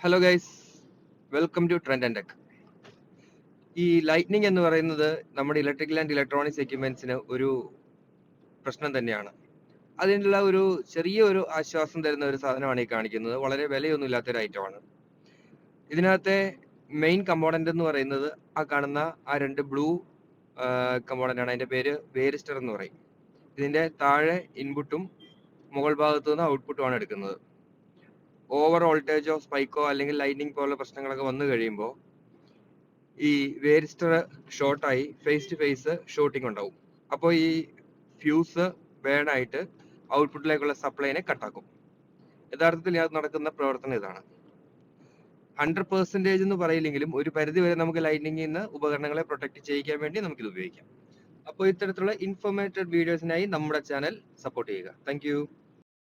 Hello guys, welcome to Trend and Tech. ഈ lightning എന്ന് പറയുന്നത് നമ്മുടെ ഇലക്ട്രിക്കൽ ആൻഡ് ഇലക്ട്രോണിക്സ് എക്യുപ്മെന്റ്സിന് ഒരു പ്രശ്നം തന്നെയാണ്. അതിനുള്ള ഒരു ചെറിയ ആശ്വാസം തരുന്ന ഒരു സാധനമാണ് ഈ കാണിക്കുന്നത്. വളരെ വിലയൊന്നും ഇല്ലാത്തൊരു ഐറ്റമാണ്. ഇതിനകത്തെ മെയിൻ കമ്പോണന്റ് എന്ന് പറയുന്നത് ആ കാണുന്ന ആ രണ്ട് ബ്ലൂ കമ്പോണന്റ് ആണ്. അതിന്റെ പേര് വേരിസ്റ്റർ എന്ന് പറയും. ഇതിന്റെ താഴെ ഇൻപുട്ടും മുകൾ ഭാഗത്തു നിന്ന് ഔട്ട്പുട്ടുമാണ് എടുക്കുന്നത്. ഓവർ വോൾട്ടേജോ സ്പൈക്കോ അല്ലെങ്കിൽ ലൈറ്റിനിങ് പോലുള്ള പ്രശ്നങ്ങളൊക്കെ വന്നു കഴിയുമ്പോൾ ഈ വേരിസ്റ്റർ ഷോർട്ടായി ഫേസ് ടു ഫേസ് ഷോർട്ടിങ് ഉണ്ടാവും. അപ്പോൾ ഈ ഫ്യൂസ് ബേൺ ഔട്ട്പുട്ടിലേക്കുള്ള സപ്ലൈനെ കട്ടാക്കും. യഥാർത്ഥത്തിൽ ഇത് നടക്കുന്ന പ്രവർത്തനം ഇതാണ്. 100% എന്ന് പറയില്ലെങ്കിലും ഒരു പരിധി വരെ നമുക്ക് ലൈറ്റിനിങ്ങിൽ നിന്ന് ഉപകരണങ്ങളെ പ്രൊട്ടക്ട് ചെയ്യിക്കാൻ വേണ്ടി നമുക്കിത് ഉപയോഗിക്കാം. അപ്പോൾ ഇത്തരത്തിലുള്ള ഇൻഫോർമേറ്റഡ് വീഡിയോസിനായി നമ്മുടെ ചാനൽ സപ്പോർട്ട് ചെയ്യുക. താങ്ക്